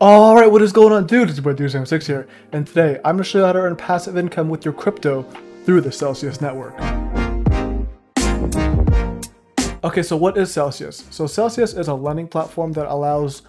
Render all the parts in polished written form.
Alright, what is going on, dude? It's your boy Dude76 here, and today I'm going to show you how to earn passive income with your crypto through the Celsius network. Okay, so what is Celsius? So Celsius is a lending platform that allows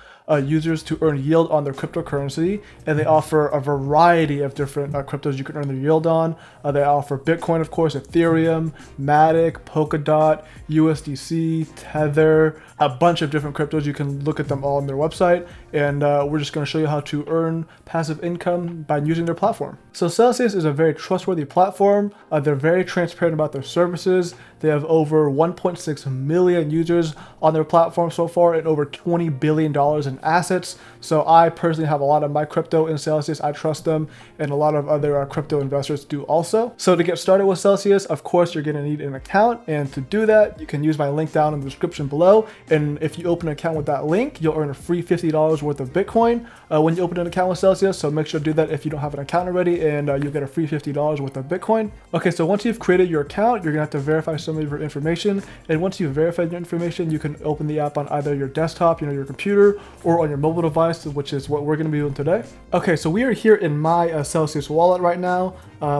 users to earn yield on their cryptocurrency, and they offer a variety of different cryptos you can earn their yield on. They offer Bitcoin, of course, Ethereum, Matic, Polkadot, USDC, Tether, a bunch of different cryptos. You can look at them all on their website, and we're just going to show you how to earn passive income by using their platform. So Celsius is a very trustworthy platform. They're very transparent about their services. They have over 1.6 million users on their platform so far and over $20 billion in assets. So I personally have a lot of my crypto in Celsius. I trust them, and a lot of other crypto investors do also. So to get started with Celsius, of course, you're going to need an account. And to do that, you can use my link down in the description below. And if you open an account with that link, you'll earn a free $50 worth of Bitcoin when you open an account with Celsius. So make sure to do that if you don't have an account already, and you'll get a free $50 worth of Bitcoin. Okay, so once you've created your account, you're going to have to verify some of your information. And once you've verified your information, you can open the app on either your desktop, your computer, or on your mobile device, which is what we're going to be doing today. Okay, so we are here in my Celsius wallet right now.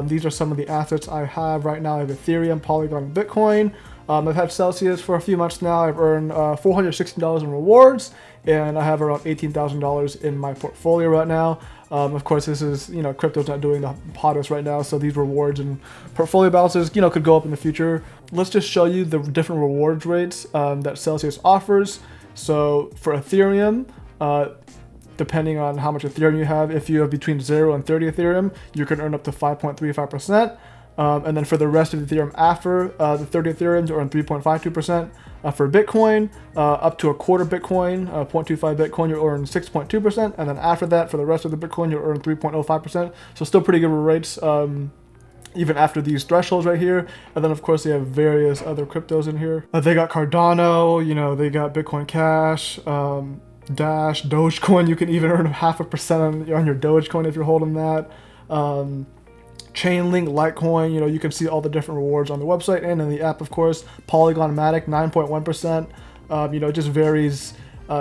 These are some of the assets I have right now. I have Ethereum, Polygon, and Bitcoin. I've had Celsius for a few months now. I've earned $460 in rewards, and I have around $18,000 in my portfolio right now. Of course, this is, crypto's not doing the hottest right now, so these rewards and portfolio balances, could go up in the future. Let's just show you the different rewards rates that Celsius offers. So for Ethereum, depending on how much Ethereum you have, if you have between 0 and 30 Ethereum, you can earn up to 5.35%. And then for the rest of Ethereum after the 30 Ethereum, you earn 3.52%. For Bitcoin, up to a quarter Bitcoin, 0.25 Bitcoin, you'll earn 6.2%. And then after that, for the rest of the Bitcoin, you'll earn 3.05%. So still pretty good rates, even after these thresholds right here. And then of course they have various other cryptos in here. They got Cardano, they got Bitcoin Cash, Dash, Dogecoin. You can even earn 0.5% on your Dogecoin if you're holding that. Chainlink, Litecoin, you can see all the different rewards on the website and in the app, of course. Polygon Matic, 9.1%. It just varies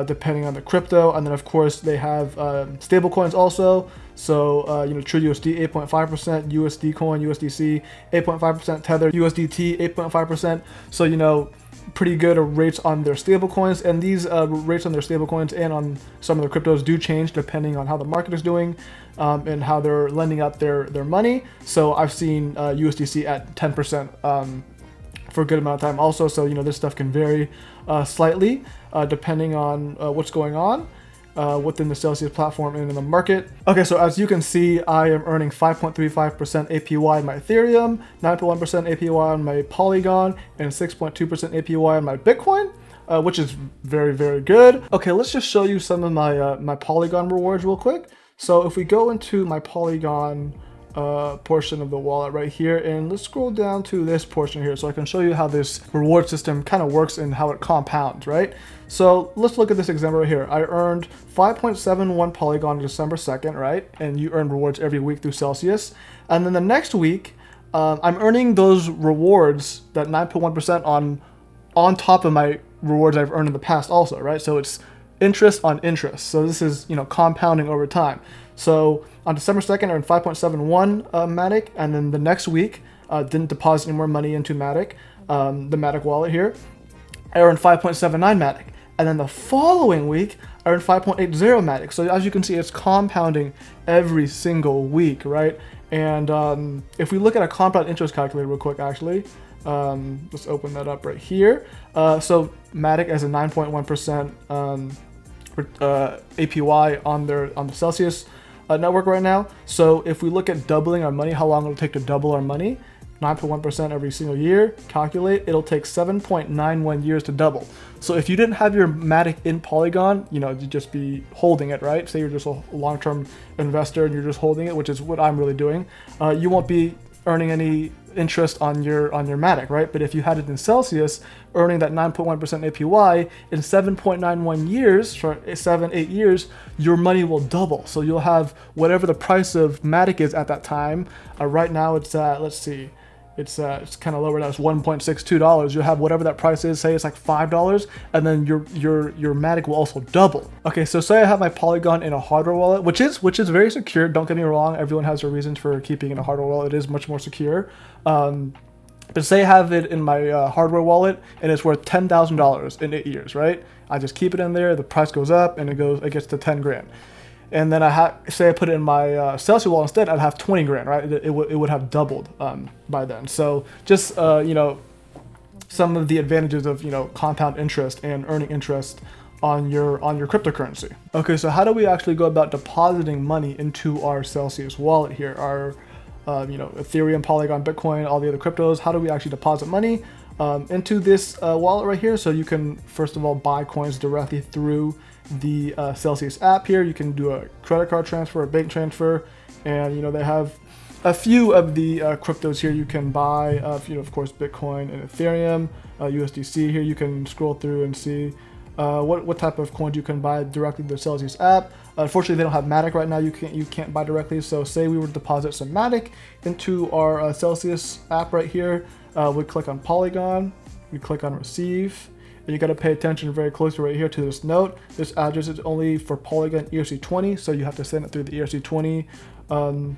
depending on the crypto. And then, of course, they have stable coins also. So, TrueUSD, 8.5%, USD Coin, USDC, 8.5%, Tether, USDT, 8.5%. So, pretty good rates on their stable coins, and these rates on their stable coins and on some of the cryptos do change depending on how the market is doing and how they're lending out their money. So I've seen USDC at 10% for a good amount of time also. So this stuff can vary slightly depending on what's going on within the Celsius platform and in the market. Okay, so as you can see, I am earning 5.35% APY on my Ethereum, 9.1% APY on my Polygon, and 6.2% APY on my Bitcoin, which is very, very good. Okay, let's just show you some of my my Polygon rewards real quick. So if we go into my Polygon portion of the wallet right here, and let's scroll down to this portion here so I can show you how this reward system kind of works and how it compounds, right? So let's look at this example right here. I earned 5.71 Polygon on December 2nd, right? And you earn rewards every week through Celsius. And then the next week, I'm earning those rewards, that 9.1% on top of my rewards I've earned in the past also, right? So it's interest on interest. So this is, compounding over time. So on December 2nd, I earned 5.71 Matic, and then the next week, didn't deposit any more money into Matic, the Matic wallet here. I earned 5.79 Matic, and then the following week, I earned 5.80 Matic. So as you can see, it's compounding every single week, right? And if we look at a compound interest calculator real quick, actually, let's open that up right here. So Matic has a 9.1% APY on the Celsius network right now. So if we look at doubling our money, how long it'll take to double our money, 9.1% every single year, calculate, it'll take 7.91 years to double. So if you didn't have your Matic in Polygon, you'd just be holding it, right? Say you're just a long-term investor and you're just holding it, which is what I'm really doing. You won't be earning any interest on your Matic, right? But if you had it in Celsius, earning that 9.1% APY in 7.91 years, for 7-8 years, your money will double. So you'll have whatever the price of Matic is at that time. Right now it's at, let's see, it's kind of lower now. It's $1.62. You'll have whatever that price is. Say it's like $5, and then your Matic will also double. Okay, so say I have my Polygon in a hardware wallet, which is very secure. Don't get me wrong. Everyone has their reasons for keeping it in a hardware wallet. It is much more secure. But say I have it in my hardware wallet and it's worth $10,000 in 8 years, right? I just keep it in there. The price goes up and it gets to 10 grand. And then say I put it in my Celsius wallet instead, I'd have 20 grand, right? It would have doubled by then. So just some of the advantages of compound interest and earning interest on your cryptocurrency. Okay, so how do we actually go about depositing money into our Celsius wallet here? Our Ethereum, Polygon, Bitcoin, all the other cryptos. How do we actually deposit money into this wallet right here? So you can first of all buy coins directly through the Celsius app here. You can do a credit card transfer, a bank transfer, and they have a few of the cryptos here you can buy. Of course, Bitcoin and Ethereum, USDC. Here you can scroll through and see what type of coins you can buy directly to the Celsius app. Unfortunately, they don't have Matic right now. You can't buy directly. So say we were to deposit some Matic into our Celsius app right here. We click on Polygon. We click on Receive. And you got to pay attention very closely right here to this note. This address is only for Polygon ERC20, so you have to send it through the ERC20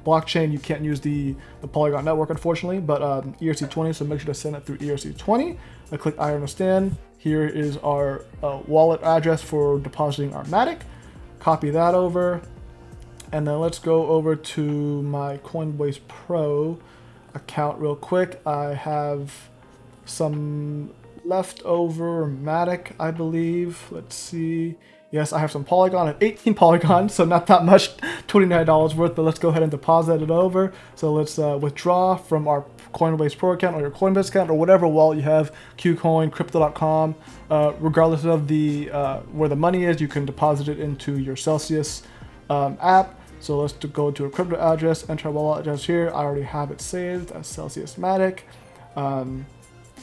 blockchain. You can't use the Polygon network, unfortunately, but ERC20, so make sure to send it through ERC20. I click I understand. Here is our wallet address for depositing our Matic. Copy that over. And then let's go over to my Coinbase Pro account real quick. I have some leftover Matic, I believe. Let's see. Yes, I have some Polygon. I have 18 Polygon, so not that much, $29 worth, but let's go ahead and deposit it over. So let's withdraw from our Coinbase Pro account or your Coinbase account or whatever wallet you have, Qcoin, Crypto.com. Regardless of where the money is, you can deposit it into your Celsius app. So let's go to a crypto address, enter a wallet address here. I already have it saved as Celsius Matic.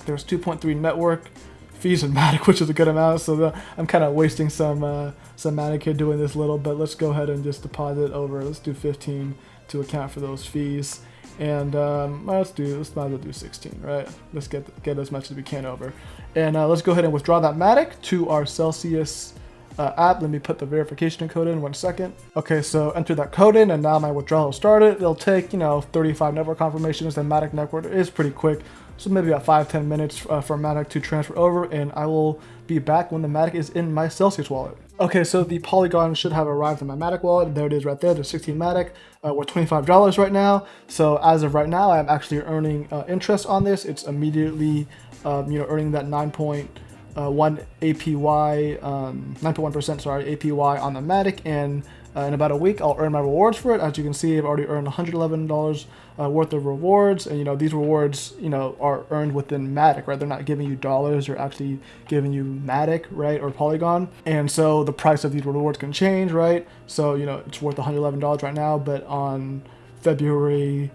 There's 2.3 network fees in Matic, which is a good amount. So I'm kind of wasting some Matic here doing this little, but let's go ahead and just deposit over. Let's do 15 to account for those fees. And let's might as well do 16, right? Let's get as much as we can over. And let's go ahead and withdraw that Matic to our Celsius app. Let me put the verification code in 1 second. Okay, so enter that code in and now my withdrawal started. It'll take 35 network confirmations. The Matic network is pretty quick, so maybe about 5-10 minutes for Matic to transfer over, and I will be back when the Matic is in my Celsius wallet. Okay, so the Polygon should have arrived in my Matic wallet. There it is right there. There's 16 Matic. We're $25 right now. So as of right now, I'm actually earning interest on this. It's immediately earning that 9.1 APY, 9.1%, sorry, APY on the Matic, and in about a week I'll earn my rewards for it. As you can see, I've already earned $111 worth of rewards, and these rewards are earned within Matic, right? They're not giving you dollars, they're actually giving you Matic, right, or Polygon. And so the price of these rewards can change, right? So it's worth $111 right now, but on February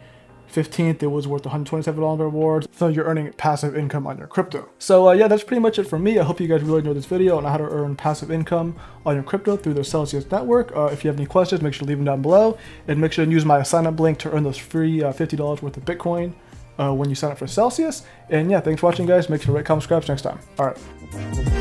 15th, it was worth $127 rewards. So you're earning passive income on your crypto. So yeah, that's pretty much it for me. I hope you guys really enjoyed this video on how to earn passive income on your crypto through the Celsius network. If you have any questions, make sure to leave them down below, and make sure to use my sign up link to earn those free $50 worth of Bitcoin when you sign up for Celsius. And yeah, thanks for watching, guys. Make sure to rate, comment, subscribe next time. All right.